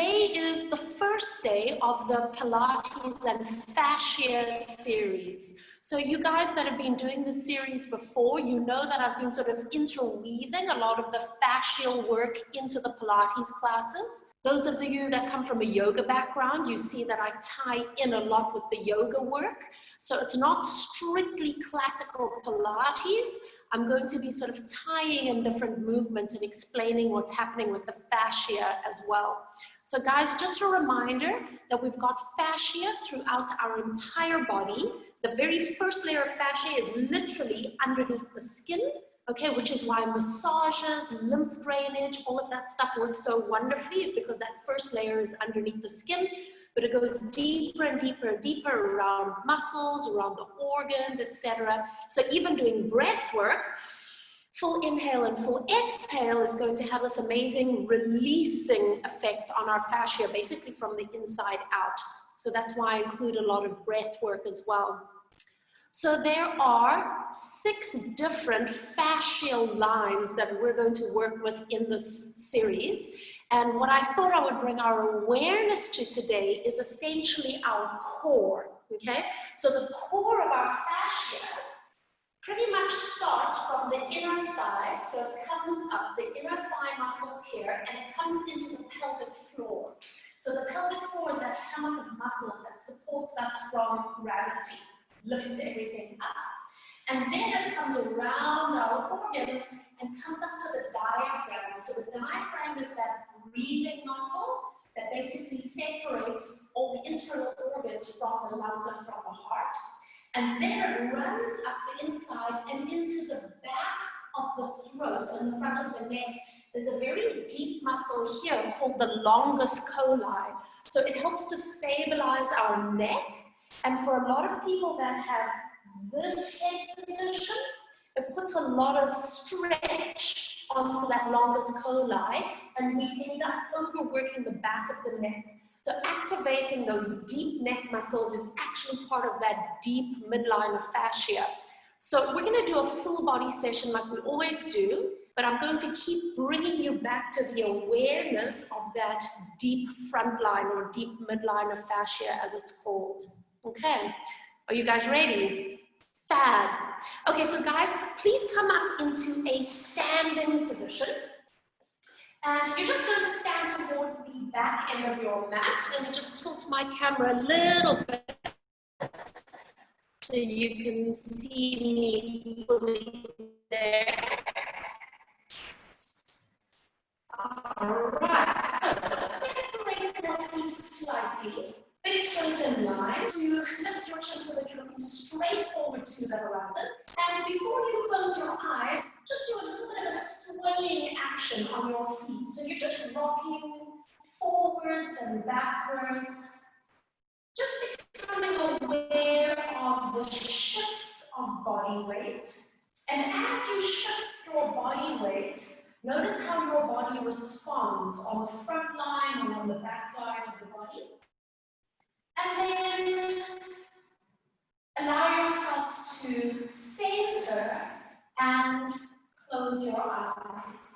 today is the first day of the Pilates and Fascia series. So you guys that have been doing this series before, you know that I've been sort of interweaving a lot of the fascial work into the Pilates classes. Those of you that come from a yoga background, you see that I tie in a lot with the yoga work. So it's not strictly classical Pilates. I'm going to be sort of tying in different movements and explaining what's happening with the fascia as well. So guys, just a reminder that we've got fascia throughout our entire body. The very first layer of fascia is literally underneath the skin, okay, which is why massages, lymph drainage, all of that stuff works so wonderfully, is because that first layer is underneath the skin. But it goes deeper and deeper and deeper around muscles, around the organs, etc. So even doing breath work, full inhale and full exhale is going to have this amazing releasing effect on our fascia, basically from the inside out. So that's why I include a lot of breath work as well. So there are 6 different fascial lines that we're going to work with in this series. And what I thought I would bring our awareness to today is essentially our core, okay? So the core of our fascia pretty much starts from the inner thigh. So it comes up, the inner thigh muscles here, and it comes into the pelvic floor. So the pelvic floor is that hammock of muscles that supports us from gravity, lifts everything up. And then it comes around our organs and comes up to the diaphragm. So the diaphragm is that breathing muscle that basically separates all the internal organs from the lungs and from the heart. And then it runs up the inside and into the back of the throat and the front of the neck. There's a very deep muscle here called the longus colli. So it helps to stabilize our neck. And for a lot of people that have this head position, it puts a lot of stretch onto that longus colli, and we end up overworking the back of the neck. So activating those deep neck muscles is actually part of that deep midline of fascia. So we're going to do a full body session like we always do, but I'm going to keep bringing you back to the awareness of that deep front line or deep midline of fascia, as it's called. Okay, are you guys ready? Fab. Okay, so guys, please come up into a standing position. And you're just going to stand towards the back end of your mat, and just tilt my camera a little bit so you can see me fully there. All right, so separate your feet slightly. Big toes in line to lift your chin so that you're looking straight forward to the horizon. And before you close your eyes, just do a little bit of a swaying action on your feet. So you're just rocking forwards and backwards. Just becoming aware of the shift of body weight. And as you shift your body weight, notice how your body responds on the front line and on the back line of the body. And then allow yourself to center and close your eyes.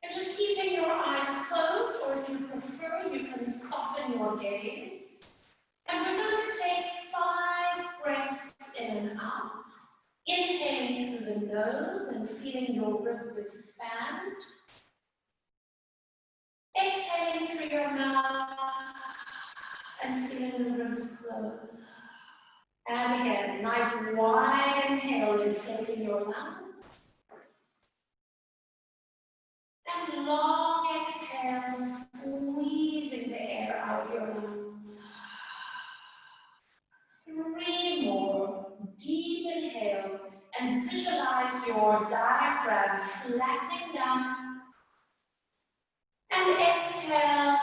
And just keeping your eyes closed, or if you prefer, you can soften your gaze. And we're going to take 5 breaths in and out. Inhaling through the nose and feeling your ribs expand. Exhaling through your mouth and feeling the ribs close. And again, nice wide inhale, inflating your lungs. And long exhale, squeezing the air out of your lungs. 3 more. Deep inhale and visualize your diaphragm flattening down. And exhale,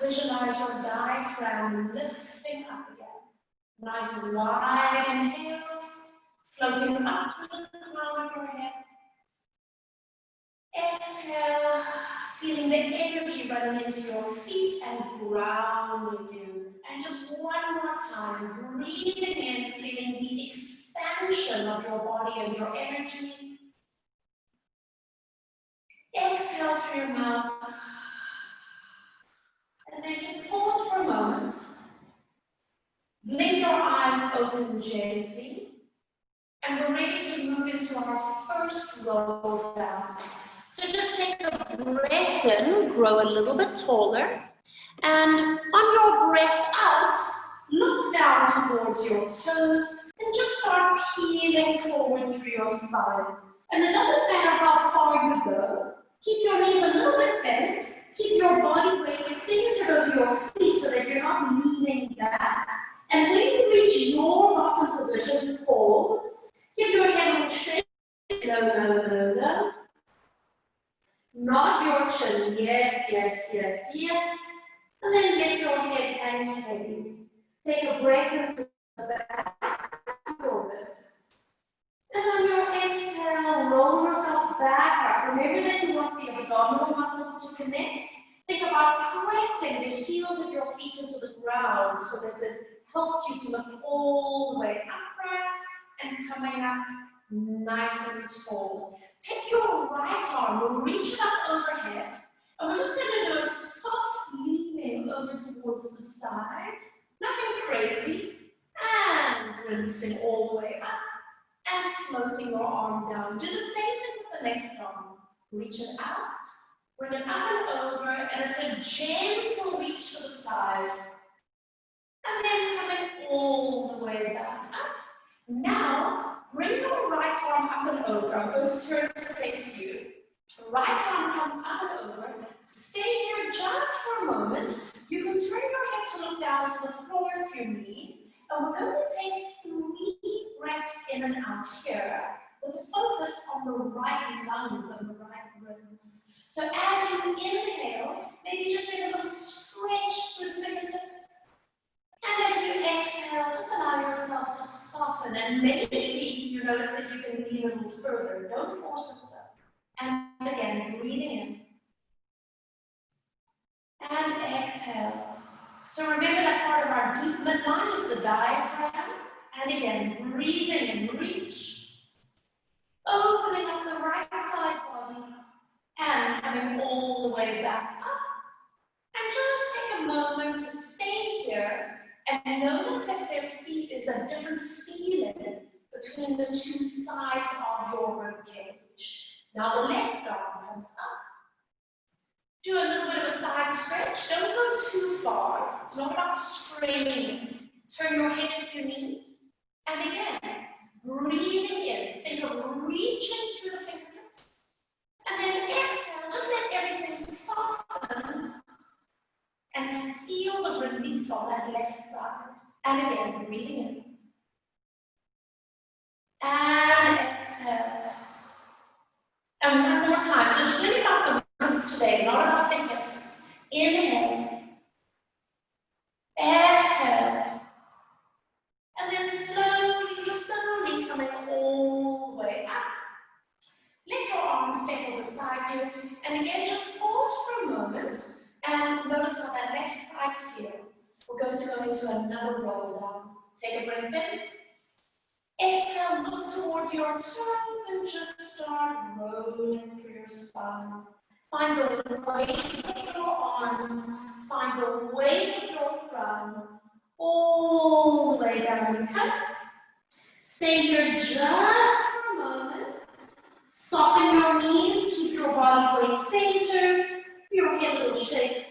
visualize your diaphragm lifting up again. Nice wide inhale, floating up through the crown of your head. Exhale, feeling the energy running into your feet and grounding you. And just one more time, breathing in, feeling the expansion of your body and your energy. Exhale. exhale through your mouth. And then just pause for a moment. Blink your eyes open gently. And we're ready to move into our first roll down. So just take a breath in, grow a little bit taller. And on your breath out, look down towards your toes and just start peeling forward through your spine. And it doesn't matter how far you go. Keep your knees a little bit bent. Keep your body weight centered over your feet so that you're not leaning back. And when you reach your bottom position, pause. Give your head a little shake. No, no, no, no. Nod your chin. Yes, yes, yes, yes. And then let your head hang heavy. Take a breath into the back of your ribs. And on your exhale, roll yourself back up. Remember that you want the abdominal muscles to connect. Think about pressing the heels of your feet into the ground so that it helps you to lift all the way upright and coming up nice and tall. Take your right arm, reach it up overhead, and we're just going to do a soft leaning over towards the side. Nothing crazy. And releasing all the way up and floating your arm down. Do the same thing with the left arm. Reach it out, bring it up and over, and it's a gentle reach to the side. And then coming all the way back up. Now, bring your right arm up and over. I'm going to turn to face you. Right arm comes up and over. Stay here just for a moment. You can turn your head to look down to the floor with your knee. And we're going to take 3 breaths in and out here with a focus on the right lungs and the right ribs. So as you inhale, maybe just give a little stretch through the fingertips. And as you exhale, just allow yourself to soften. And maybe you notice that you can lean a little further. Don't force it though. And again, breathing in. And exhale. So remember that part of our deep midline is the diaphragm. And again, breathing in, reach. Opening up the right side body. And coming all the way back up. And just take a moment to stay here and notice if their feet is a different feeling between the 2 sides of your rib cage. Now the left arm comes up. Do a little bit of a side stretch. Don't go too far. It's not about straining. Turn your head if you need. And again, breathing in. Think of reaching through the fingertips. And then exhale. Just let everything soften. And feel the release on that left side. And again, breathing in. And exhale. And one more time. So it's really about the ribs today, not about the hips. Inhale. Exhale. And then slowly, slowly coming all the way up. Let your arms settle beside you. And again, just pause for a moment and notice how that left side feels. We're going to go into another roll down. Take a breath in. Exhale, look towards your toes and just start rolling through your spine. Find the weight of your arms. Find the weight of your crown. All the way down the cut. Stay here just for a moment. Soften your knees. Keep your body weight centered. Your head will shake.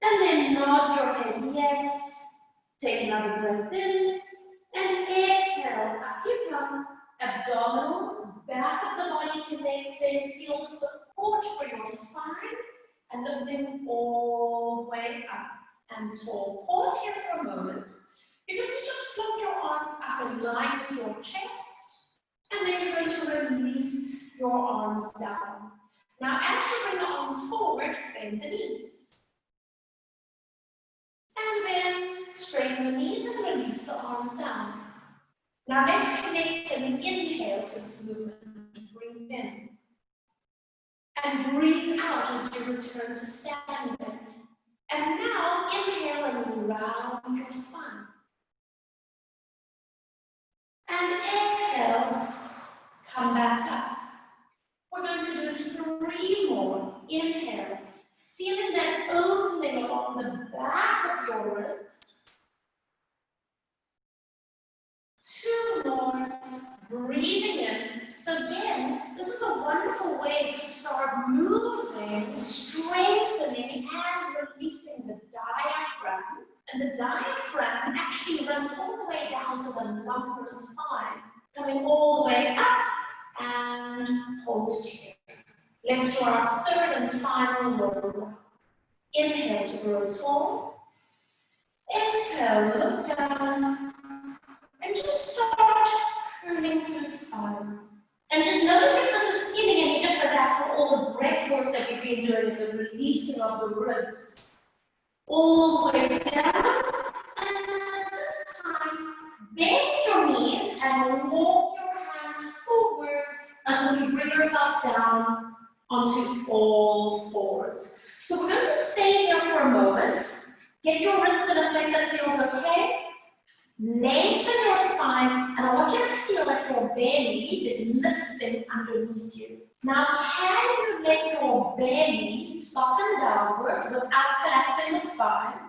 And then nod your head yes. Take another breath in. And exhale. Up you come. Abdominals. Back of the body connecting. Feel support for your spine. And lifting all the way up and tall. Pause here for a moment. You're going to just flip your arms up in line with your chest. And then you're going to release your arms down. Now, as you bring the arms forward, bend the knees. And then straighten the knees and release the arms down. Now, let's connect and inhale to this movement. Breathe in. And breathe out as you return to standing. And now, inhale and round your spine. And exhale, come back up. We're going to do 3 more. Inhale. Feeling that opening along the back of your ribs. 2 more. Breathing in. So again, this is a wonderful way to start moving, strengthening, and releasing the diaphragm. And the diaphragm actually runs all the way down to the lumbar spine, coming all the way up and hold it here. Let's do our 3rd and final lower down. Inhale to grow tall. Exhale, look down. And just start curling through the spine. And just notice if this is feeling any different after all the breath work that we've been doing, the releasing of the ribs. All the way down. And this time, bend your knees and walk your hands forward until you bring yourself down onto all 4s. So we're going to stay here for a moment. Get your wrists in a place that feels okay. Lengthen your spine, and I want you to feel that your belly is lifting underneath you. Now, can you let your belly soften downwards without collapsing the spine?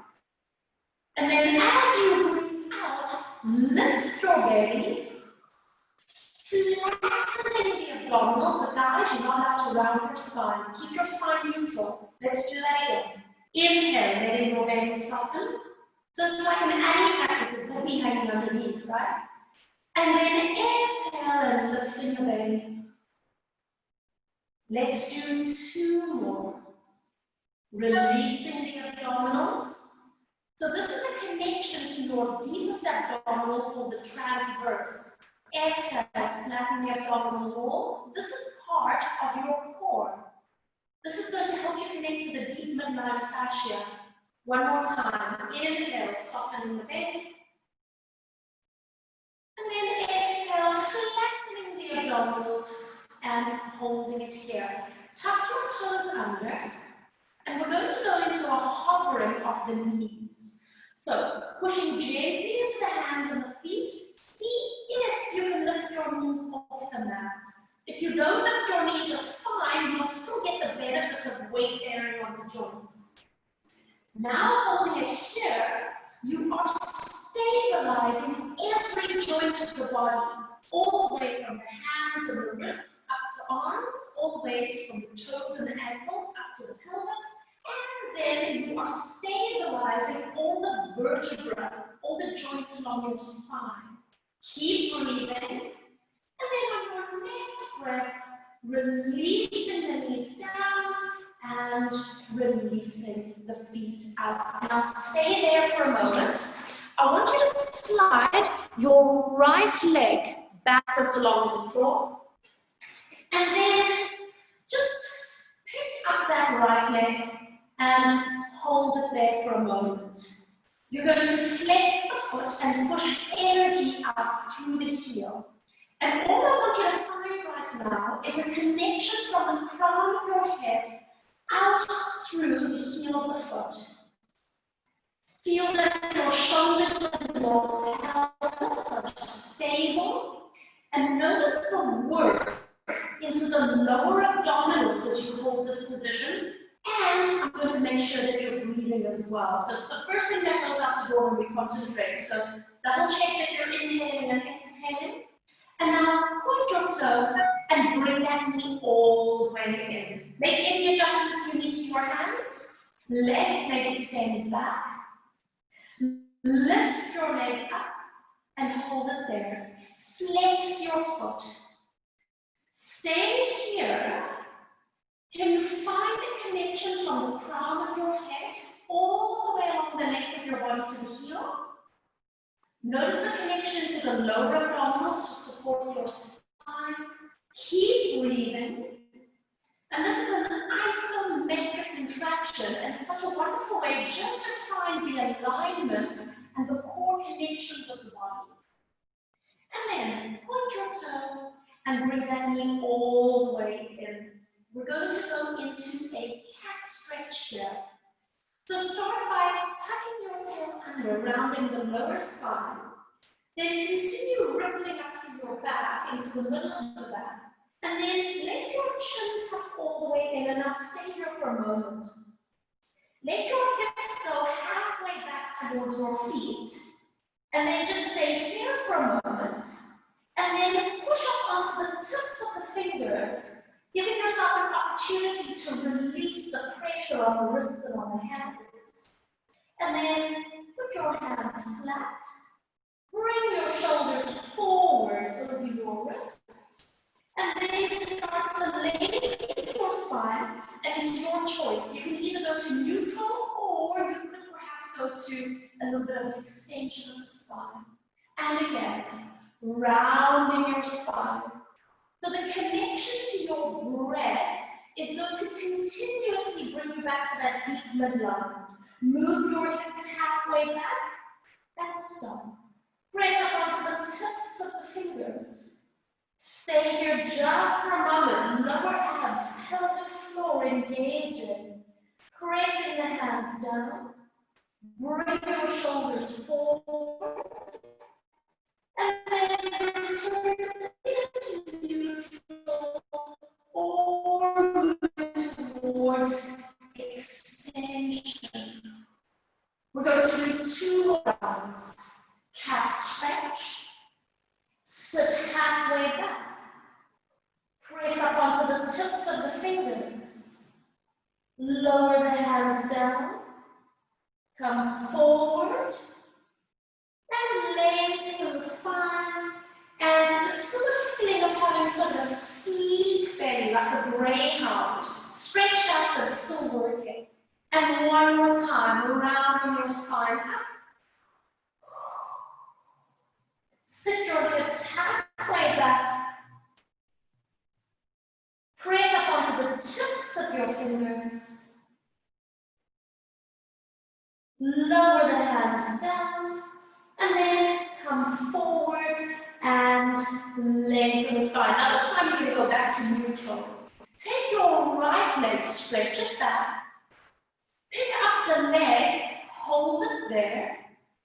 And then as you breathe out, lift your belly, flattening the abdominals, but guys, you're not allowed to round your spine. Keep your spine neutral. Let's do that again. Inhale, letting your belly soften. So it's like an alley pack with the booty hanging underneath, right? And then exhale and lifting the belly. Let's do 2 more. Releasing the abdominals. So this is a connection to your deepest abdominal called the transverse. Exhale, flatten the abdominal wall. This is part of your core. This is going to help you connect to the deep midline fascia. One more time. Inhale, softening the belly. And then exhale, flattening the abdominals and holding it here. Tuck your toes under. And we're going to go into a hovering of the knees. So, pushing gently into the hands and the feet. See if you can lift your knees off the mat. If you don't lift your knees, it's fine. You'll still get the benefits of weight bearing on the joints. Now holding it here, you are stabilizing every joint of the body, all the way from the hands and the wrists up the arms, all the way from the toes and the ankles up to the pelvis, and then you are stabilizing all the vertebrae, all the joints along your spine. Keep breathing, and then on your next breath, releasing the knees down, and releasing the feet out. Now stay there for a moment. I want you to slide your right leg backwards along the floor. And then just pick up that right leg and hold it there for a moment. You're going to flex the foot and push energy out through the heel. And all I want you to find right now is a connection from the crown of your head out through the heel of the foot. Feel that your shoulders and your pelvis are stable, and notice the work into the lower abdominals as you hold this position. And I'm going to make sure that you're breathing as well. So it's the first thing that goes out the door when we concentrate. So double check that you're inhaling and exhaling. And now point your toe and bring that knee all the way in. Make any adjustments you need to your hands. Left leg extends back. Lift your leg up and hold it there. Flex your foot. Stay here. Can you find the connection from the crown of your head all the way along the length of your body to the heel? Notice the connection to the lower abdominals to support your spine. Keep breathing. And this is an isometric contraction, and it's such a wonderful way just to find the alignment and the core connections of the body. And then point your toe and bring that knee all the way in. We're going to go into a cat stretch here. So start by tucking your tail under, rounding the lower spine. Then continue rippling up through your back into the middle of the back. And then let your chin tuck all the way in, and now stay here for a moment. Let your hips go halfway back towards your feet, and then just stay here for a moment, and then push up onto the tips of the fingers, giving yourself an opportunity to release the pressure on the wrists and on the hands. And then put your hands flat. Bring your shoulders forward over your wrists. And then start to lengthen your spine, and it's your choice. You can either go to neutral, or you could perhaps go to a little bit of an extension of the spine. And again, rounding your spine. So the connection to your breath is going to continuously bring you back to that deep midline. Move your hips halfway back and stop. Press up onto the tips of the fingers. Stay here just for a moment. Lower abs, pelvic floor engaging. Pressing the hands down. Bring your shoulders forward. And then return into neutral or move towards extension. We're going to do 2 rounds. Cat stretch. Sit halfway back. Press up onto the tips of the fingers. Lower the hands down. Come forward. And lengthen the spine. And it's sort of feeling of having sort of a sleek belly, like a greyhound. Stretched out, but it's still working. And one more time, rounding your spine up. Sit your hips halfway back. Press up onto the tips of your fingers. Lower the hands down. And then come forward and lengthen the spine. Now this time you're going to go back to neutral. Take your right leg, stretch it back. Pick up the leg, hold it there.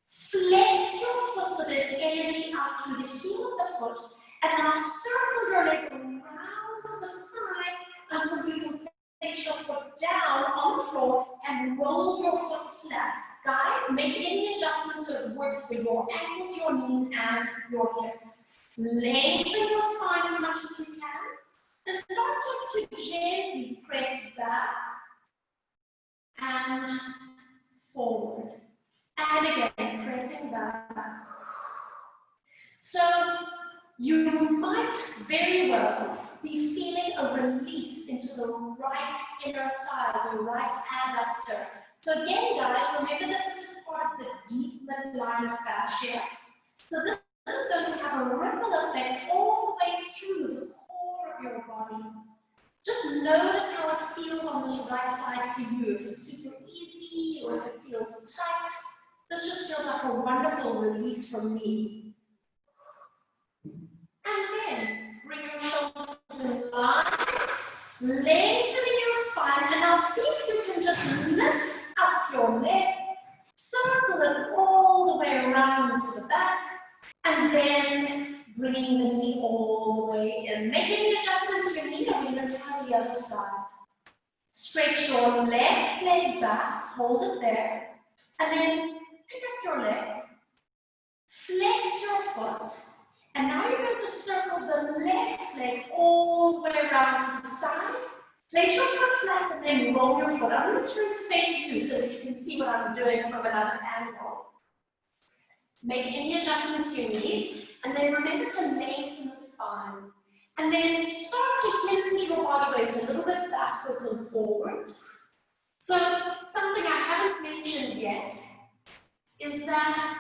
Flex your foot so there's energy out through the heel of the foot. And now circle your leg around to the side until you can place your foot down on the floor and roll your foot flat. Guys, make any adjustments so it works for your ankles, your knees, and your hips. Lengthen your spine as much as you can. And start just to gently press back and forward. And again, pressing back. So you might very well be feeling a release into the right inner thigh, the right adductor. So again, guys, remember that this is part of the deep midline fascia. So this is going to have a ripple effect all the way through the core of your body. Just notice how it feels on this right side for you. If it's super easy or if it feels tight. This just feels like a wonderful release from me. And then bring your shoulders in line, lengthening your spine, and now see if you can just lift up your leg, circle it all the way around to the back, and then bringing the knee all the way in. Make any adjustments you need, and we're going to try the other side. Stretch your left leg back, hold it there, and then pick up your leg, flex your foot, and now you're going to circle the left leg all the way around to the side. Place your foot flat and then roll your foot. I'm going to turn to face you so that you can see what I'm doing from another angle. Make any adjustments you need, and then remember to lengthen the spine. And then start to hinge your body weight a little bit backwards and forwards. So something I haven't mentioned yet is that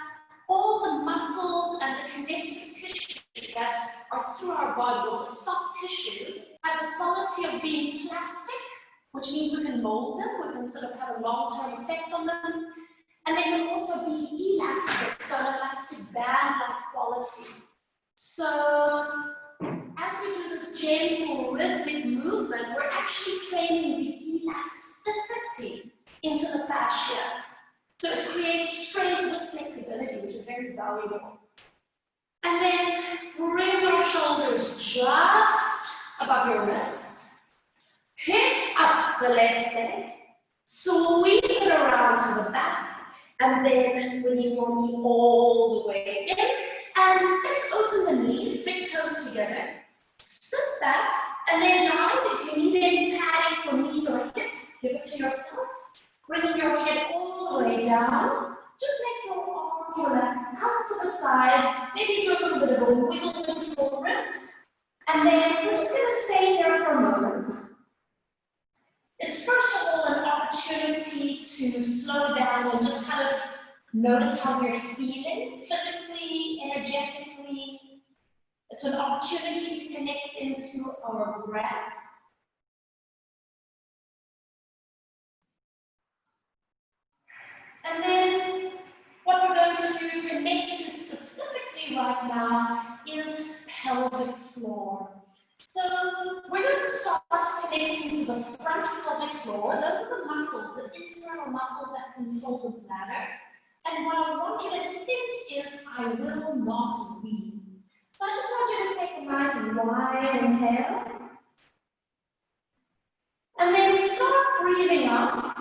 all the muscles and the connective tissue that are through our body, or the soft tissue, have the quality of being plastic, which means we can mold them, we can sort of have a long-term effect on them, and they can also be elastic, so an elastic band-like quality. So as we do this gentle rhythmic movement, we're actually training the elasticity into the fascia. So it creates strength with flexibility, which is very valuable. And then bring your shoulders just above your wrists. Pick up the left leg, sweep it around to the back, and then bringing your knee all the way in. And let's open the knees, big toes together. Sit back, and then guys, if you need any padding for knees or hips, give it to yourself. Bringing your head all the way down. Just let your arms relax out to the side. Maybe do a little bit of a wiggle into your ribs. And then we're just going to stay here for a moment. It's first of all an opportunity to slow down and just kind of notice how you're feeling physically, energetically. It's an opportunity to connect into our breath. And then what we're going to connect to specifically right now is pelvic floor. So we're going to start connecting to the front pelvic floor. Those are the muscles, the internal muscles that control the bladder. And what I want you to think is, I will not weep. So I just want you to take a nice wide inhale. And then start breathing up,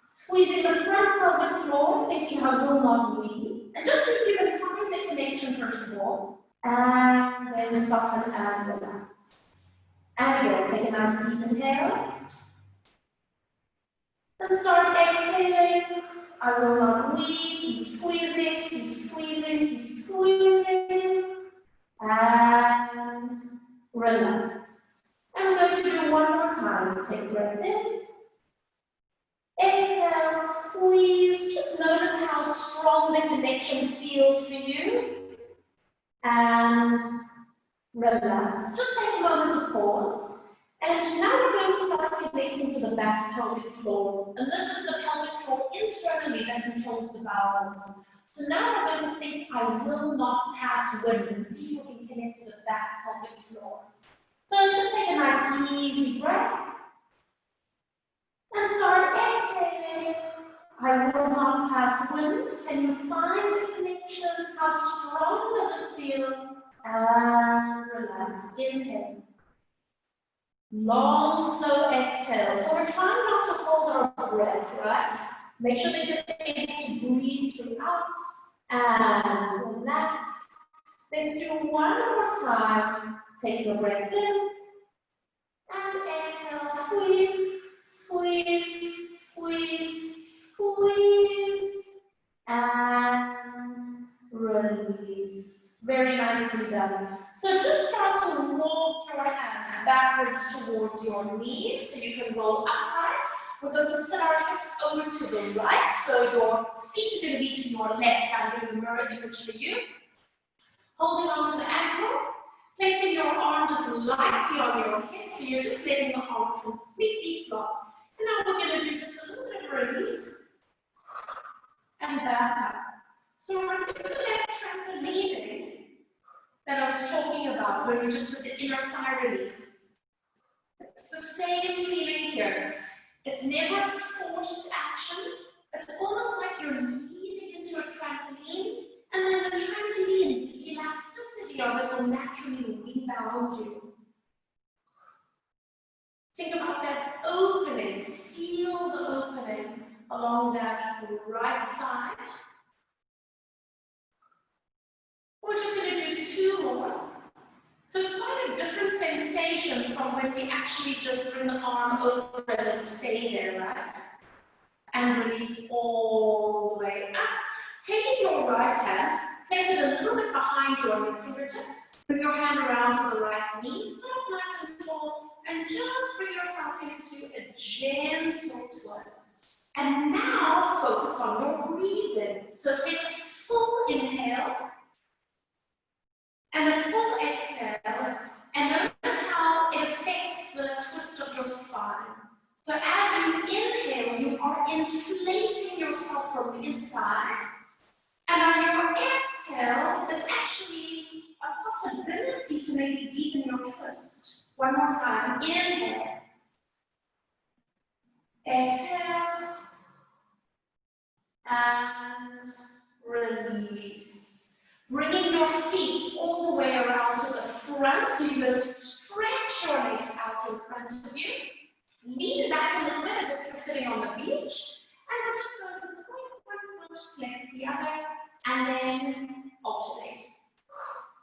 squeezing the front pelvic floor, thinking I will not weep. And just see if you can find the connection first of all. And then soften and relax. And again, take a nice deep inhale. And start exhaling. I will not weep. Keep squeezing, keep squeezing, keep squeezing. And relax. And we're going to do one more time. Take a breath in. Exhale, squeeze. Just notice how strong the connection feels for you. And relax. Just take a moment to pause. And now we're going to start connecting to the back pelvic floor. And this is the pelvic floor internally that controls the bowels. So now we're going to think, I will not pass wind, and see if we can connect to the back pelvic floor. So just take a nice easy breath. And start exhaling. I will not pass wind. Can you find the connection? How strong does it feel? And relax. Inhale. Long, slow exhale. So we're trying not to hold our breath, right? Make sure that you're able to breathe throughout. And relax. Let's do one more time. Take a breath in. And exhale. Squeeze, squeeze, squeeze, squeeze. And release. Very nicely done. So just start to walk your hands backwards towards your knees so you can roll upright. We're going to set our hips over to the right, so your feet are going to be to your left. I'm doing a mirror image for you. Holding on to the ankle, placing your arm just lightly on your head, so you're just letting the arm completely flop. And now we're going to do just a little bit of release and back up. So remember that trampolining that I was talking about when we just did the inner thigh release. It's the same feeling here. It's never forced action. It's almost like you're leaning into a trampoline, and then the trampoline, the elasticity of it will naturally rebound you. Think about that opening. Feel the opening along that right side. We're just going to do two more. So it's quite a different sensation from when we actually just bring the arm over and then stay there, right? And release all the way up. Taking your right hand, place it a little bit behind your fingertips. Bring your hand around to the right knee, sit up nice and tall, and just bring yourself into a gentle twist. And now focus on your breathing. So take a full inhale. And a full exhale, and notice how it affects the twist of your spine. So as you inhale, you are inflating yourself from the inside, and on your exhale, it's actually a possibility to maybe deepen your twist. One more time, inhale, exhale, and release. Bringing your feet all the way around to the front, so you're going to stretch your legs out in front of you. Lean back a little bit as if you're sitting on the beach. And we're just going to point one foot, flex the other, and then alternate.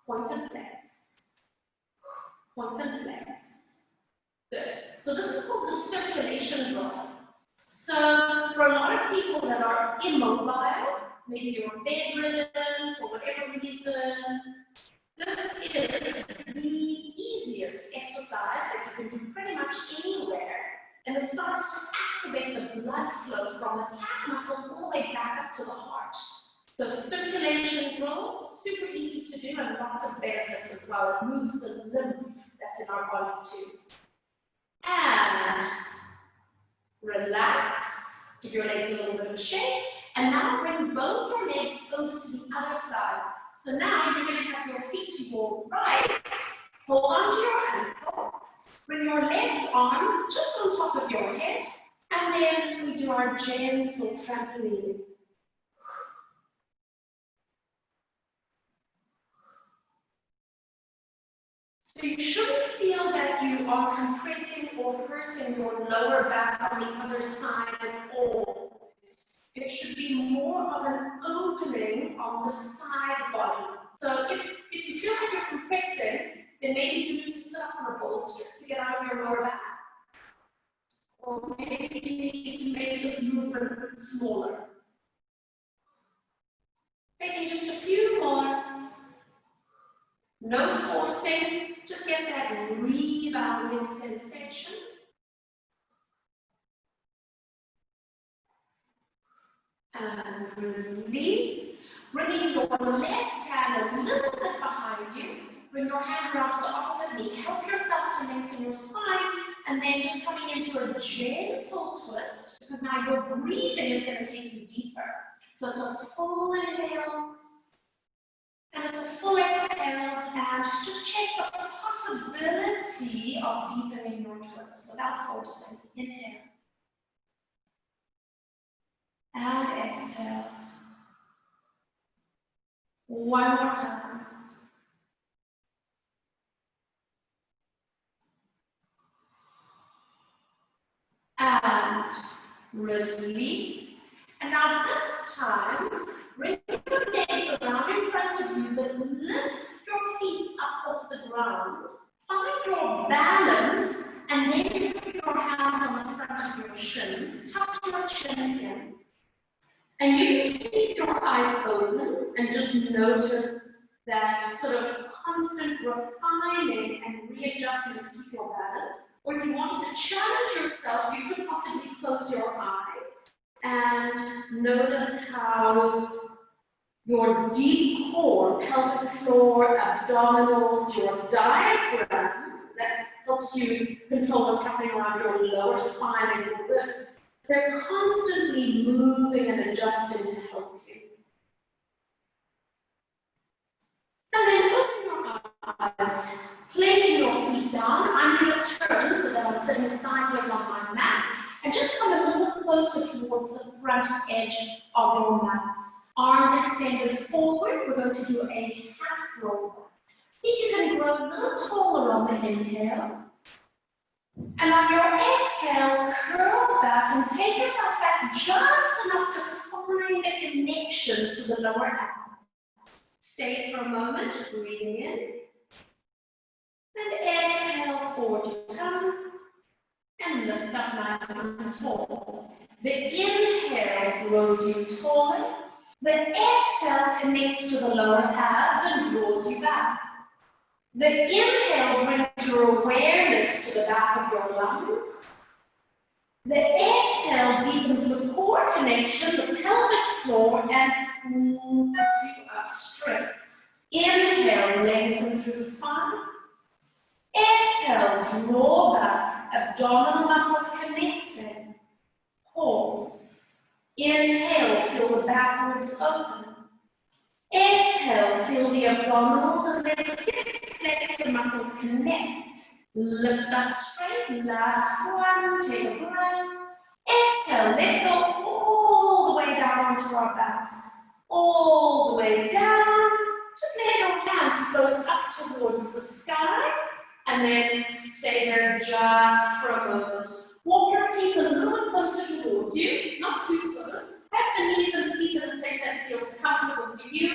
Point and flex. Point and flex. Good. So this is called the circulation drill. So for a lot of people that are immobile, maybe you're bedridden for whatever reason, this is the easiest exercise that you can do pretty much anywhere. And it starts to activate the blood flow from the calf muscles all the way back up to the heart. So circulation drill, super easy to do and lots of benefits as well. It moves the lymph that's in our body too. And relax, give your legs a little bit of a shake, and now bring both your legs over to the other side. So now you're going to have your feet to your right, hold on to your ankle, bring your left arm just on top of your head, and then we do our gentle trampoline. So you shouldn't feel that you are compressing or hurting your lower back on the other side at all. It should be more of an opening on the side body. So if you feel like you're compressing, then maybe you need to sit up on a bolster to get out of your lower back. Or maybe you need to make this movement smaller. Taking just a few more. No forcing, just get that rebounding sensation. And release. Bringing your left hand a little bit behind you. Bring your hand around to the opposite knee. Help yourself to lengthen your spine. And then just coming into a gentle twist, because now your breathing is going to take you deeper. So it's a full inhale. And it's a full exhale, and just check the possibility of deepening your twist without forcing. Inhale. And exhale. One more time. And release. And now this time, bring your legs around in front of you, but lift your feet up off the ground. Find your balance, and then you put your hands on the front of your shins. Tuck your chin in. And you can keep your eyes open and just notice that sort of constant refining and readjustment to keep your balance. Or if you wanted to challenge yourself, you could possibly close your eyes and notice how your deep core, pelvic floor, abdominals, your diaphragm, that helps you control what's happening around your lower spine and your ribs, they're constantly moving and adjusting to help you. And then open your eyes, placing your feet down. I'm going to turn so that I'm sitting sideways on my mat, and just come a little closer towards the front edge of your mats. Arms extended forward. We're going to do a half roll. See if you can grow a little taller on the inhale. And on your exhale, curl back and take yourself back just enough to find a connection to the lower abs. Stay for a moment, breathing in. And exhale, forward you come. And lift up nice and tall. The inhale grows you taller. The exhale connects to the lower abs and draws you back. The inhale brings your awareness to the back of your lungs. The exhale deepens the core connection, the pelvic floor, and moves you up straight. Inhale, lengthen through the spine. Exhale, draw back, abdominal muscles connecting. Pause. Inhale, feel the back ribs open. Exhale, feel the abdominals and then hip flexor muscles connect. Lift up straight, last one, take a breath. Exhale, let's go all the way down onto our backs. All the way down. Just let your hands float up towards the sky. and then stay there just for a moment. Walk your feet a little bit closer towards you, not too close. Have the knees and feet in a place that feels comfortable for you.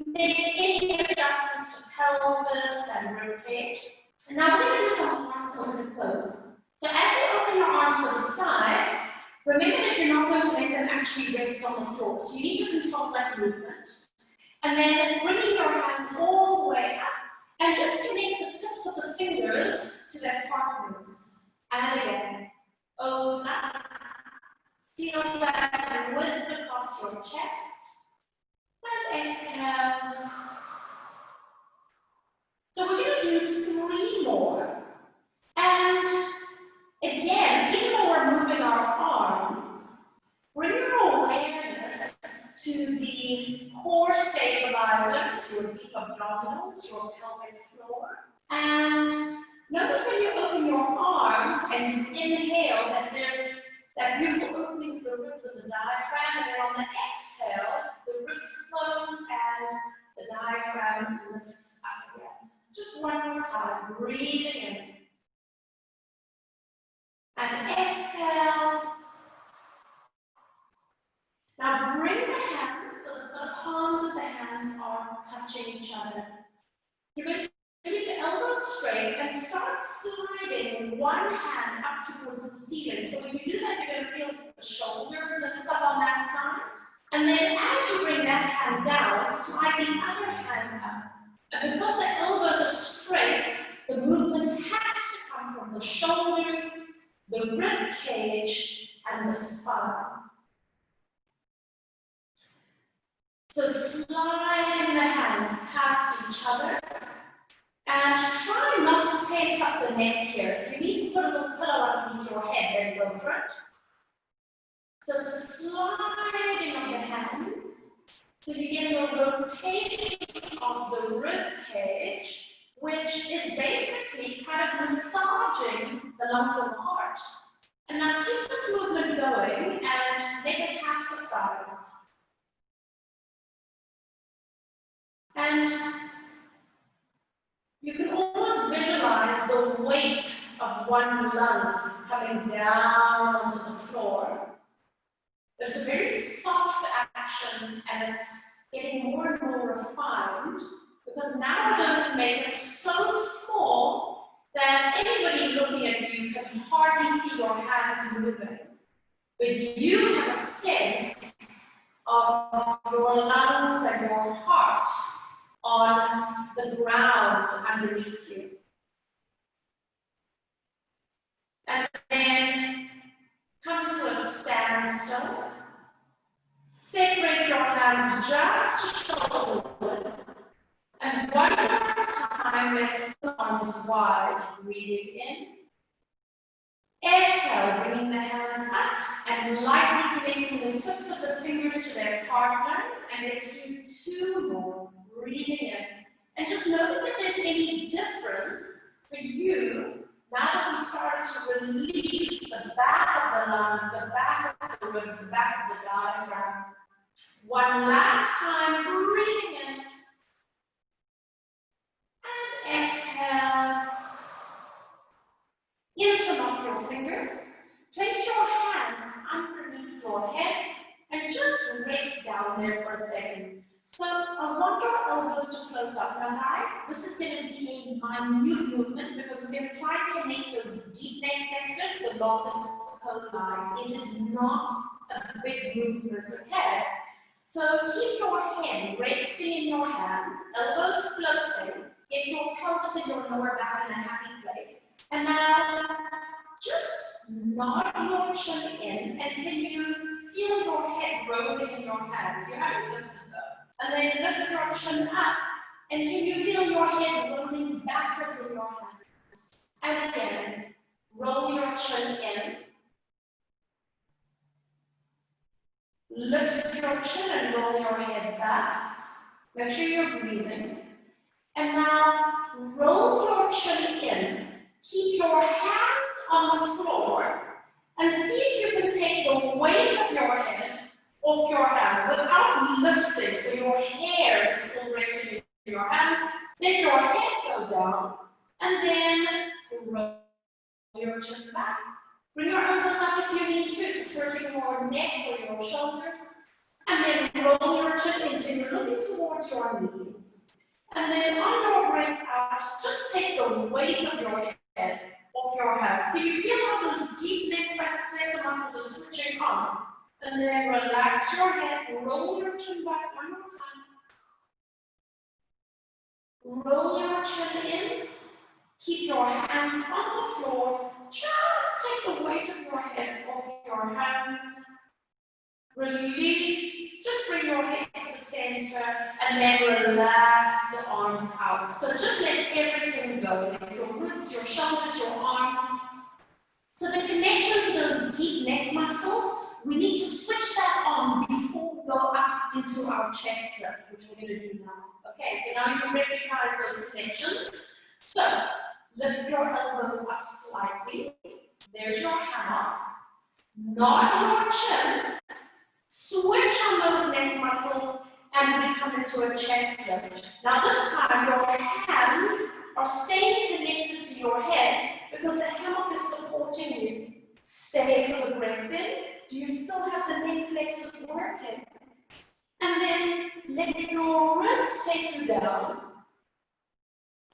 Make any adjustments to pelvis and rib cage. And now we're going to do some arms open and close. So as you open your arms to the side, remember that you're not going to make them actually rest on the floor. So you need to control that movement. And then bringing your hands all the way up and just connect the tips of the fingers to their partners. And again, open up. Feel that width across your chest. And exhale. So we're going to do 3 more. And again, even though we're moving our arms, bring your awareness to the core stabilizers, your deep abdominals, your pelvic floor. And notice when you open your arms and you inhale that there's that beautiful opening of the ribs of the diaphragm, and then on the exhale, the ribs close and the diaphragm lifts up again. Just one more time, breathing in. And exhale. Now bring the hands so that the palms of the hands are touching each other. You're going to keep the elbows straight and start sliding one hand up towards the ceiling. So when you do that, you're going to feel the shoulder lifts up on that side. And then as you bring that hand down, slide the other hand up. And because the elbows are straight, the movement has to come from the shoulders, the rib cage, and the spine. So sliding the hands past each other, and try not to tense up the neck here. If you need to put a little pillow underneath your head, then go for it. So it's a sliding of the hands, so you get a rotation of the rib cage, which is basically kind of massaging the lungs of the heart. And now keep this movement going and make it half the size. And you can almost visualize the weight of one lung coming down onto the floor. It's a very soft action, and it's getting more and more refined, because now we're going to make it so small that anybody looking at you can hardly see your hands moving. But you have a sense of your lungs and your heart on the ground underneath you. And then come to a standstill. Separate your hands just to shoulder width. And one more time, let's put the arms wide, breathing in. Exhale, bringing the hands up and lightly connecting the tips of the fingers to their partners. And let's do 2 more. Breathing in. And just notice if there's any difference for you now that we started to release the back of the lungs, the back of the ribs, the back of the diaphragm. One last time, breathing in. And exhale. Interlock your fingers. Place your hands underneath your head and just rest down there for a second. So I want our elbows to float up. Now guys, this is going to be a minute movement because we're going to try and connect those deep neck flexors, the longest toe line. It is not a big movement, okay? So keep your head resting in your hands, elbows floating, get your pelvis and your lower back in a happy place. And now just nod your chin in, and can you feel your head rolling in your hands? You haven't lifted though. And then lift your chin up, and can you feel your head rolling backwards in your hands? And again, roll your chin in. Lift your chin and roll your head back. Make sure you're breathing. And now roll your chin in. Keep your hands on the floor and see if you can take the weight of your head off your hands without lifting, so your hair is still resting in your hands. Let your head go down And then roll your chin back. Bring your elbows up if you need to, if it's hurting your neck or your shoulders. And then roll your chin in, so you're looking towards your knees. And then on your breath out, just take the weight of your head off your hands. Can you feel how those deep neck flexor muscles are switching on? And then relax your head, roll your chin back one more time. Roll your chin in. Keep your hands on the floor. Just take the weight of your head off your hands. Release. Just bring your head to the center and then relax the arms out. So just let everything go. Like your ribs, your shoulders, your arms. So the connection to those deep neck muscles, we need to switch that on before we go up into our chest lift, which we're going to do now. Okay, so now you recognize those connections. So lift your elbows up slightly. There's your hammer. Nod your chin. Switch on those neck muscles and we come into a chest lift. Now this time your hands are staying connected to your head because the hammock is supporting you. Stay for the breath in. Do you still have the neck flexors working? And then let your ribs take you down.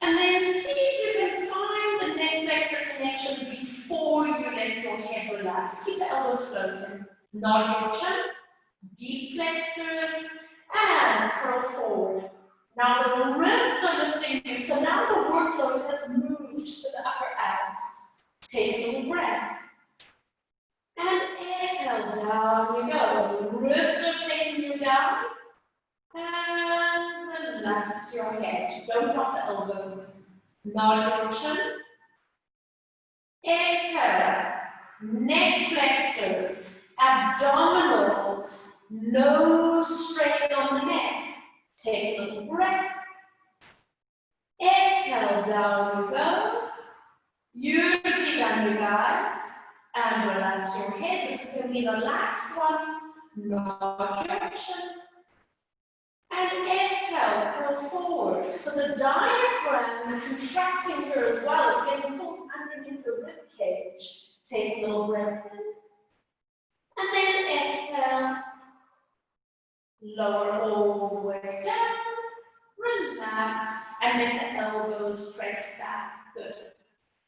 And then see if you can find the neck flexor connection before you let your head relax. Keep the elbows floating. Nod your chin. Deep flexors and curl forward. Now the ribs are lifting you, so now the workload has moved to the upper abs. Take a little breath. And exhale, down you go. The ribs are taking you down. And relax your head. Don't drop the elbows. Nod your chin. Exhale. Neck flexors, abdominals. No strain on the neck. Take a little breath. Exhale, down you go. Beautifully done, you guys. And relax your head. This is going to be the last one. Nod your chin. And exhale, curl forward. So the diaphragm is contracting here as well. It's getting pulled underneath the rib cage. Take a little breath in. And then exhale. Lower all the way down, relax, and then the elbows press back. Good.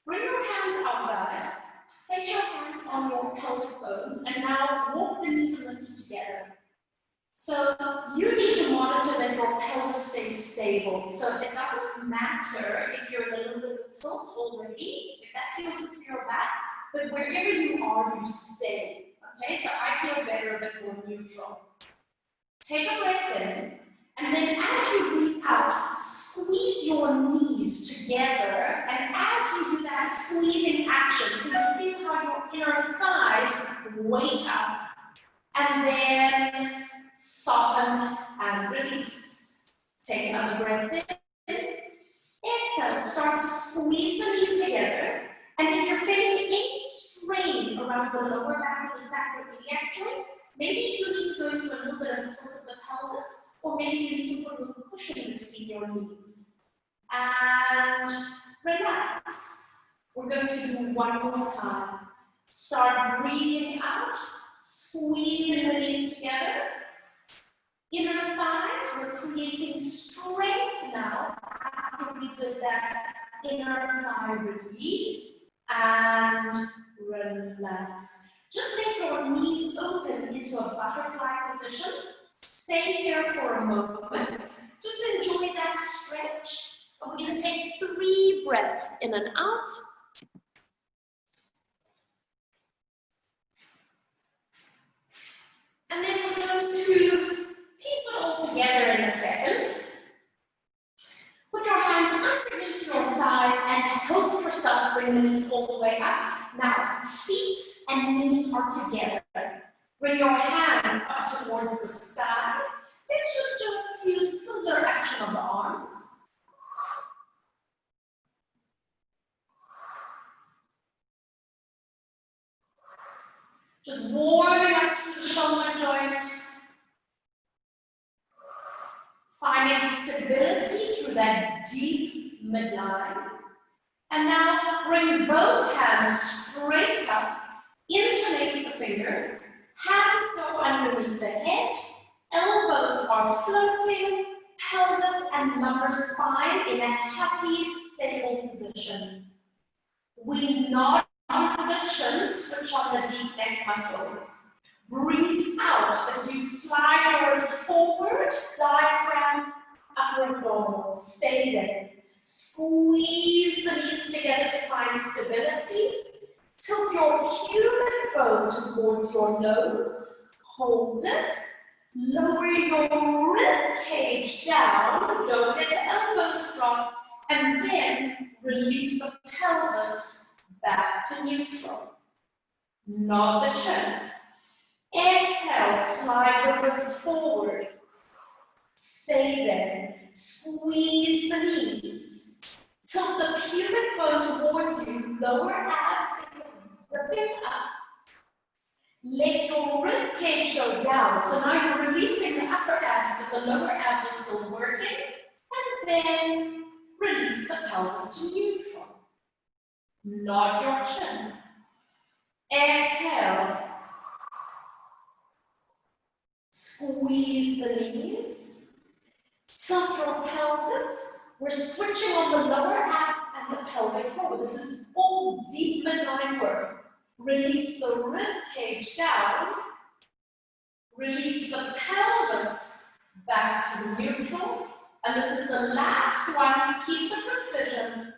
Bring your hands out, guys. Place your hands on your pelvic bones, and now walk the knees and the feet together. So you need to monitor that your pelvis stays stable. So it doesn't matter if you're in a little bit of tilt already, if that feels good for your back, but wherever you are, you stay. Okay, so I feel better, a bit more neutral. Take a breath in, and then as you breathe out, squeeze your knees together, and as you do that squeezing action, you can feel how your inner thighs wake up, and then soften and release. Take another breath in, exhale, start to squeeze the knees together, and if you're feeling any strain around the lower back of the sacroiliac joint, maybe you need to go into a little bit of a tilt of the pelvis, or maybe you need to put a little cushion between your knees. And relax. We're going to do one more time. Start breathing out, squeezing the knees together. Inner thighs, we're creating strength now after we did that inner thigh release and relax. Just make your knees open into a butterfly position. Stay here for a moment. Just enjoy that stretch. And we're going to take 3 breaths in and out. And then we're going to piece it all together in a second. Put your hands underneath your thighs and help yourself bring the knees all the way up. Now, feet and knees are together. Bring your hands up towards the sky. Let's just do a few scissor action on the arms. Just warming up through the shoulder joint. Finding stability through that deep midline. And now bring both hands straight up, interlace the fingers, hands go underneath the head, elbows are floating, pelvis and lumbar spine in a happy, stable position. We nod into the chin, switch on the deep neck muscles. Breathe out as you slide your arms forward, diaphragm, upper abdominal. Stay there. Squeeze the knees together to find stability. Tilt your pubic bone towards your nose. Hold it. Lower your rib cage down. Don't let the elbows drop. And then release the pelvis back to neutral. Nod the chin. Exhale, slide the ribs forward. Stay there. Squeeze the knees. Tilt the pubic bone towards you. Lower abs zipping up. Let your rib cage go down. So now you're releasing the upper abs, but the lower abs are still working. And then release the pelvis to neutral. Nod your chin. Exhale. Squeeze the knees. Tilt your pelvis. We're switching on the lower abs and the pelvic floor. This is all deep midline work. Release the rib cage down. Release the pelvis back to neutral. And this is the last one. Keep the precision.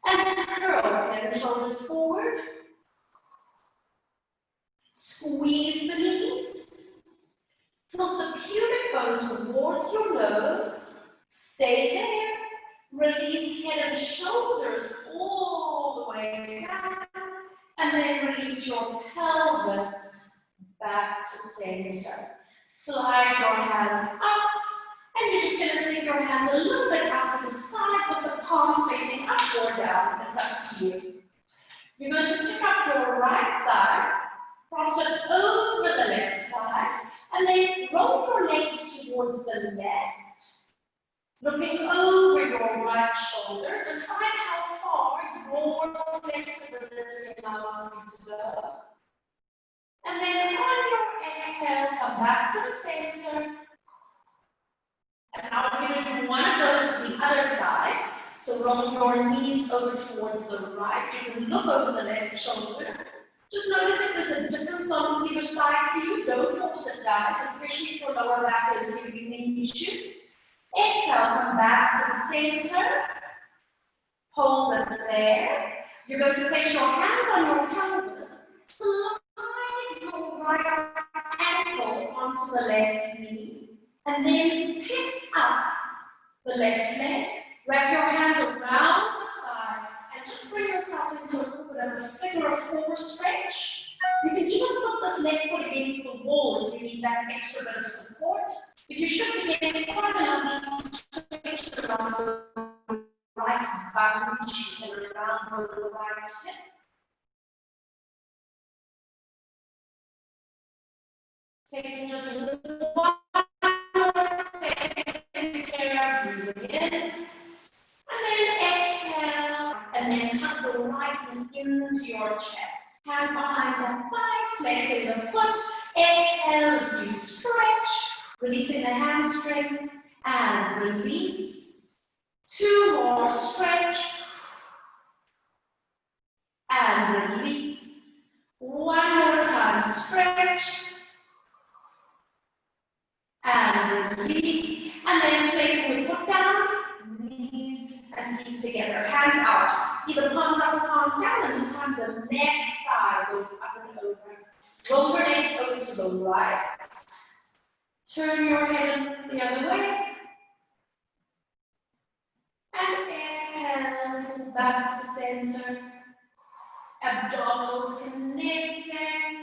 And curl head and shoulders forward. Squeeze the knees. Tilt the pubic bone towards your nose. Stay there. Release head and shoulders all the way down. And then release your pelvis back to center. Slide your hands out. And you're just going to take your hands a little bit out to the side with the palms facing up or down. It's up to you. You're going to pick up your right thigh, cross it over the left thigh, and then roll your legs towards the left, looking over your right shoulder. Decide how far your flexibility allows you to go. And then on your exhale, come back to the center. And now we're going to do one of those to the other side. So roll your knees over towards the right. You can look over the left shoulder. Just notice if there's a difference on either side for you. Don't force it, guys, especially if your lower back is giving you any issues. Exhale, come back to the center. Hold it there. You're going to place your hands on your pelvis. Slide your right ankle onto the left knee. And then pick up the left leg. Wrap your hands around the thigh and just bring yourself into a little bit of a figure of four stretch. You can even put this leg foot against the wall if you need that extra bit of support. But you should be getting quite enough stretch around the right bunch and around the right hip. Taking just one more second here, breathing in. And then exhale, and then hug the right knee into your chest. Hands behind the thigh, flexing the foot. Exhale as you stretch, releasing the hamstrings, and release. Two more, stretch, and release. One more time, stretch, and release. And then placing the foot down, knees and feet together, hands out. Either palms up or palms down, and this time the left thigh goes up and over. Roll your legs over to the right. Turn your head the other way. And exhale, pull back to the center. Abdominals connecting.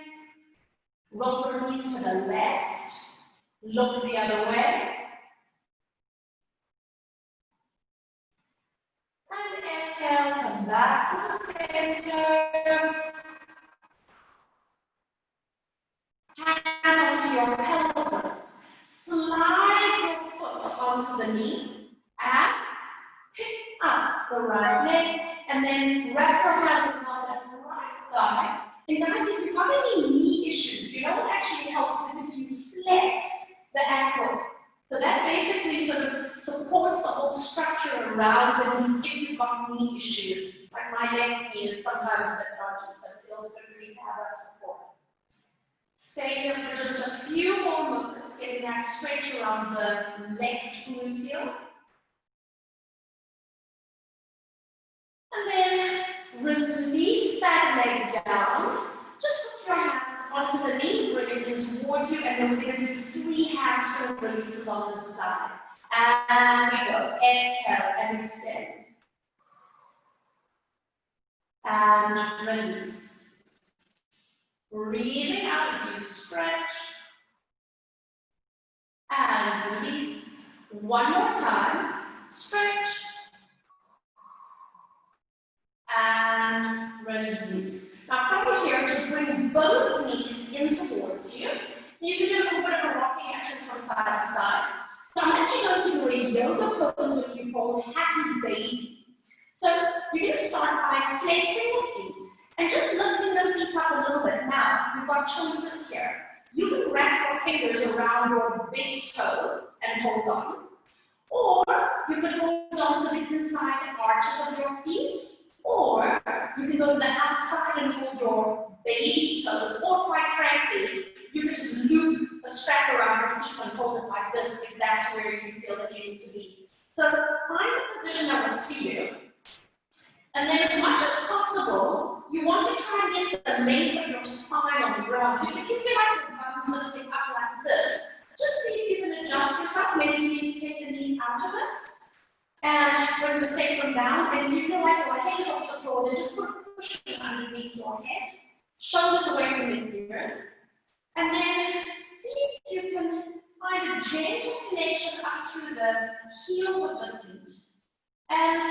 Roll your knees to the left. Look the other way. And exhale, come back to the center. Hands onto your pelvis. Slide your foot onto the knee. Abs. Pick up the right leg. And then wrap your hands around that right thigh. And guys, if you've got any knee issues, you know what actually helps is if you flex the ankle. So that basically sort of supports the whole structure around the knees if you've got knee issues. Like my left knee is sometimes a bit dodgy, so it feels good for you to have that support. Stay here for just a few more moments, getting that stretch around the left gluteal. And then release that leg down. Just put your hands onto the knee, bring it in towards you, and then we're going to do 3 hamstring releases on this side. And we go. Exhale and extend. And release. Breathing out as you stretch. And release. One more time. Stretch. And release. Now from here, just bring both knees in towards you. You can do a little bit of a rocking action from side to side. So I'm actually going to do a yoga pose with you called Happy Baby. So you're going to start by flexing your feet and just lifting the feet up a little bit. Now, you've got choices here. You can wrap your fingers around your big toe and hold on. Or you can hold on to the inside arches of your feet. Or you can go to the outside and hold your baby toes, or quite frankly, you can just loop a strap around your feet and hold it like this if that's where you feel that you need to be. So find a position that works for you. And then as much as possible, you want to try and get the length of your spine on the ground. So if you feel like your bum's lifting up like this, just see if you can adjust yourself. Maybe you need to take the knees out of it. And bring the sacrum down, and if you feel like your head is off the floor, then just put a cushion underneath your head, shoulders away from the ears, and then see if you can find a gentle connection up through the heels of the feet. And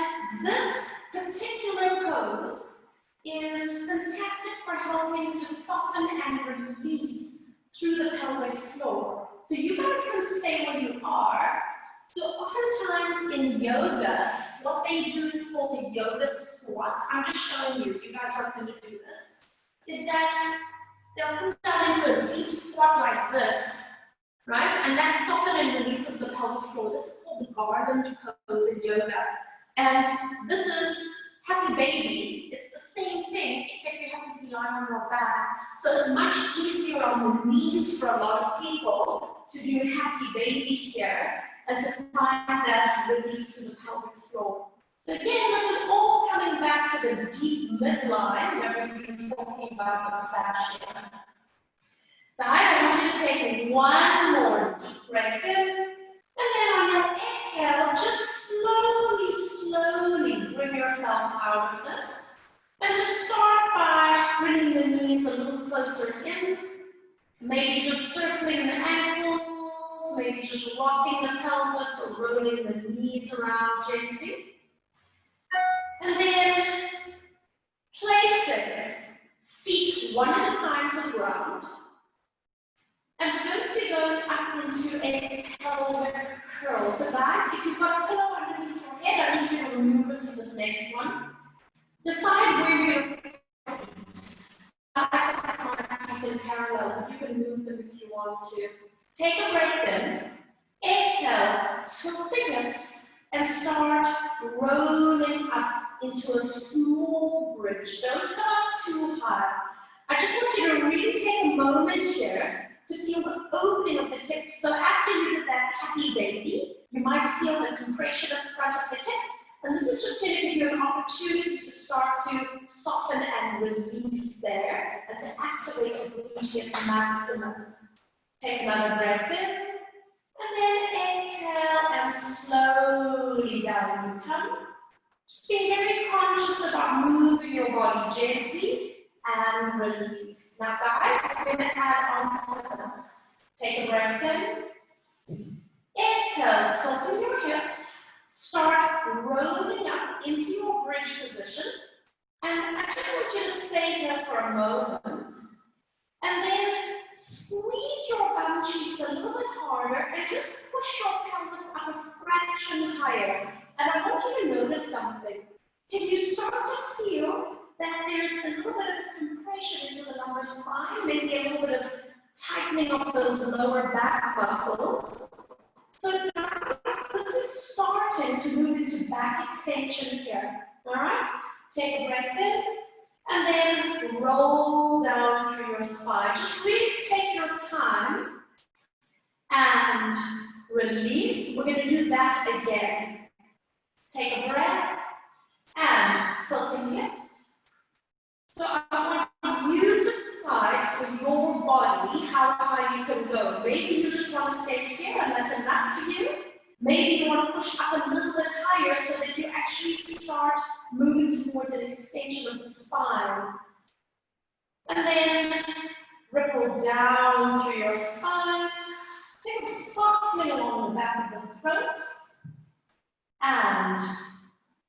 this particular pose is fantastic for helping to soften and release through the pelvic floor. So you guys can stay where you are. So oftentimes in yoga, what they do is called a yoga squat. I'm just showing you, you guys are going to do this, is that they'll come down into a deep squat like this, right? And that softens and releases the pelvic floor. This is called the garland pose in yoga. And this is Happy Baby. It's the same thing, except you happen to be lying on your back. So it's much easier on the knees for a lot of people to do Happy Baby here, and to find that release through the pelvic floor. So again, this is all coming back to the deep midline where we've been talking about the fascia. Guys, I want you to take one more deep breath in, and then on your exhale, just slowly bring yourself out of this. And just start by bringing the knees a little closer in, maybe just circling the ankles, maybe just rocking the pelvis or rolling the knees around gently. And then placing feet one at a time to the ground. And we're going to be going up into a pelvic curl. So guys, if you've got a pillow underneath your head, I need you to remove it for this next one. Decide where you're going to put your feet. I like to have my feet in parallel. You can move them if you want to. Take a breath in, exhale, tilt the hips, and start rolling up into a small bridge. Don't go up too high. I just want you to really take a moment here to feel the opening of the hips. So after you do that Happy Baby, you might feel the compression at the front of the hip. And this is just going to give you an opportunity to start to soften and release there and to activate the gluteus maximus. Take another breath in, and then exhale and slowly down you come. Just being very conscious about moving your body gently and release. Now guys, we're going to add on to this. Take a breath in, exhale, tilting your hips, start rolling up into your bridge position. And I just want you to stay here for a moment. And then squeeze your bum cheeks a little bit harder and just push your pelvis up a fraction higher. And I want you to notice something. Can you start to feel that there's a little bit of compression into the lower spine, maybe a little bit of tightening of those lower back muscles. So now this is starting to move into back extension here. All right? Take a breath in and then roll down through your spine. Just really take your time and release. We're going to do that again. Take a breath and tilting hips. So I want you to decide for your body how high you can go. Maybe you just want to stay here and that's enough for you. Maybe you want to push up a little bit higher so that you actually start moving towards an extension of the spine. And then ripple down through your spine. Think of softening along the back of the throat. And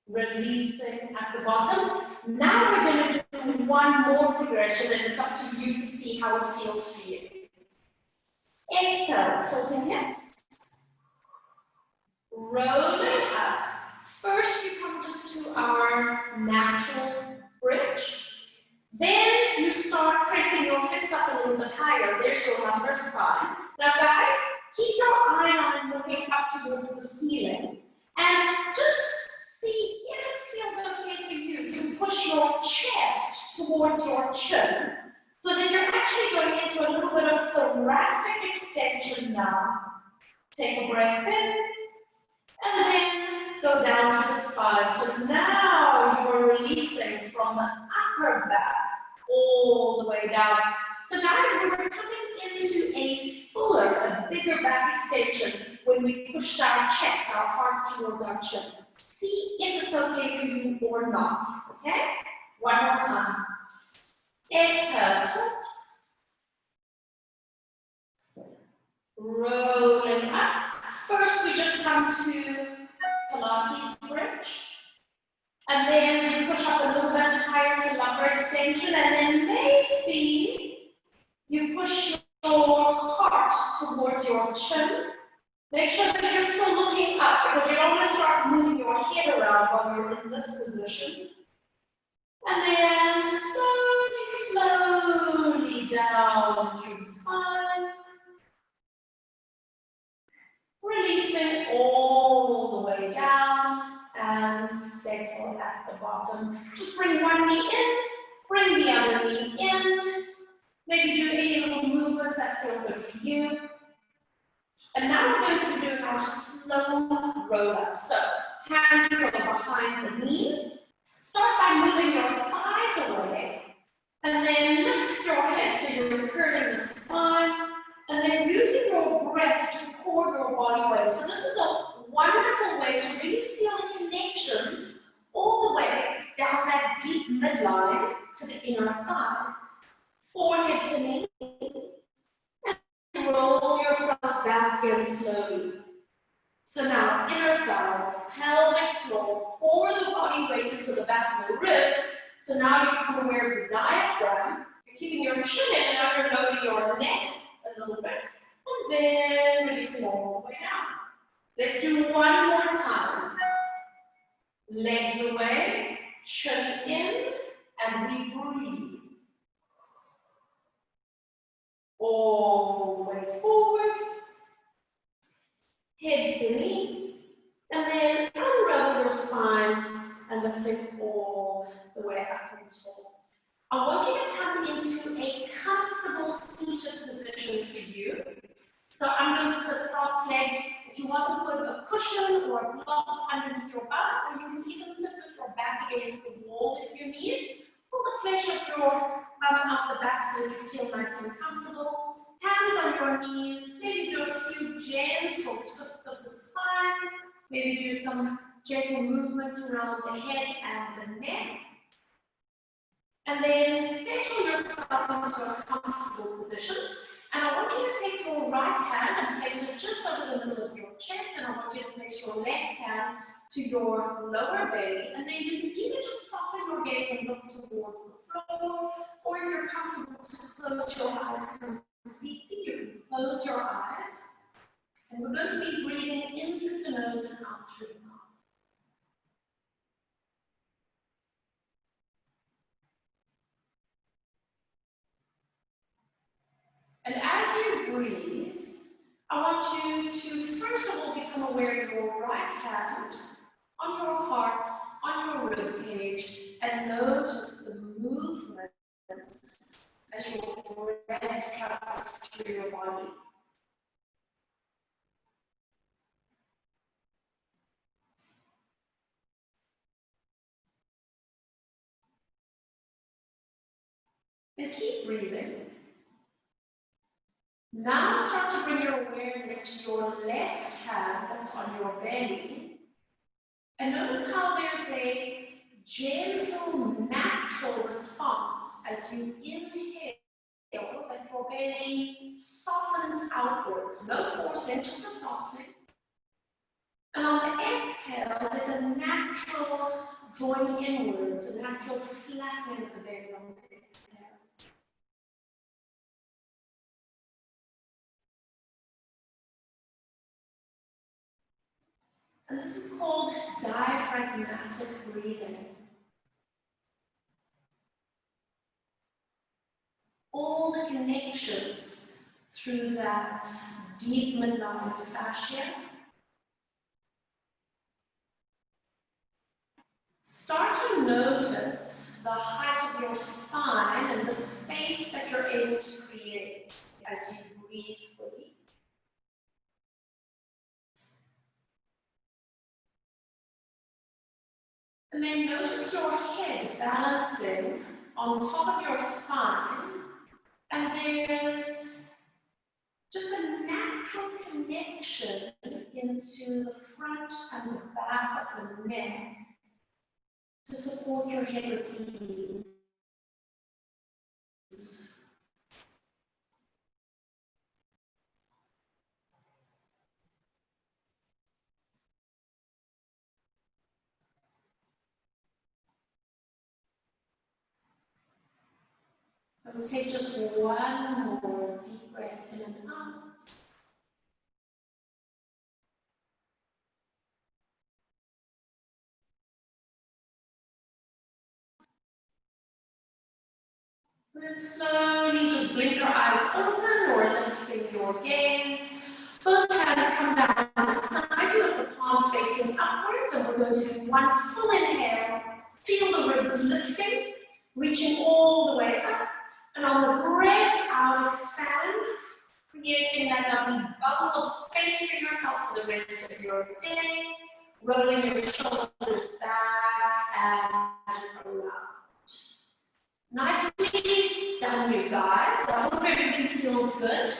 releasing at the bottom. Now we're going to do one more progression and it's up to you to see how it feels for you. Exhale, tilting hips. Rolling up. First, you come just to our natural bridge. Then you start pressing your hips up a little bit higher. There's your lumbar spine. Now, guys, keep your eye on looking up towards the ceiling. And just see if it feels okay for you to push your chest towards your chin. So that you're actually going into a little bit of thoracic extension now. Take a breath in. And then go down to the spine. So now you are releasing from the upper back all the way down. So guys, we're coming into a fuller, a bigger back extension when we push our chest, our hearts towards our chin. See if it's okay for you or not, okay? One more time. Exhale, tilt. Rolling up. First, we just come to Pilates bridge. And then we push up a little bit higher to lumbar extension. And then maybe you push your heart towards your chin. Make sure that you're still looking up because you don't want to start moving your head around while you're in this position. And then slowly down through the spine. Releasing all the way down and settle at the bottom. Just bring one knee in, bring the other knee in. Maybe do any little movements that feel good for you. And now we're going to be doing our slow roll up. So hands go behind the knees. Start by moving your thighs away. And then lift your head so you're curving the spine. And then using your breath to pour your body weight. So this is a wonderful way to really feel the connections all the way down that deep midline to the inner thighs. Forehead to knee. And roll yourself back in slowly. So now inner thighs, pelvic floor, pour the body weight into the back of the ribs. So now you come aware of your diaphragm. You're keeping your chin in, now you're lowering your neck a little bit, and then releasing all the way down. Let's do one more time. Legs away, chin in, and we breathe. All the way forward, head to knee, and then unravel your spine and lift it all the way up and tall. I want you to come into a comfortable seated position for you. So I'm going to sit cross-legged. If you want to put a cushion or a block underneath your butt, or you can even sit with your back against the wall if you need. Pull the flesh of your bum up the back so that you feel nice and comfortable. Hands on your knees. Maybe do a few gentle twists of the spine. Maybe do some gentle movements around the head and the neck. And then settle yourself into a comfortable position. And I want you to take your right hand and place it just over the middle of your chest. And I want you to place your left hand to your lower belly. And then you can either just soften your gaze and look towards the floor, or if you're comfortable to close your eyes completely, you can close your eyes. And we're going to be breathing in through the nose and out through the mouth. And as you breathe, I want you to first of all become aware of your right hand on your heart, on your rib cage, and notice the movements as your breath travels through your body. And keep breathing. Now start to bring your awareness to your left hand that's on your belly. And notice how there's a gentle, natural response as you inhale, that your belly softens outwards. No forcing, just a softening. And on the exhale, there's a natural drawing inwards, a natural flattening of the belly on the exhale. And this is called diaphragmatic breathing. All the connections through that deep midline fascia. Start to notice the height of your spine and the space that you're able to create as you breathe fully. And then notice your head balancing on top of your spine, and there's just a natural connection into the front and the back of the neck to support your head with ease. And we'll take just one more deep breath in and out. And then slowly just blink your eyes open or lifting your gaze. Both hands come down the side with the palms facing upwards, and we're going to do one full inhale. Feel the ribs lifting, reaching all the way up. And on the breath out, expand, creating that lovely bubble of space for yourself for the rest of your day. Rolling your shoulders back and around. Nicely done, you guys. I hope everything feels good.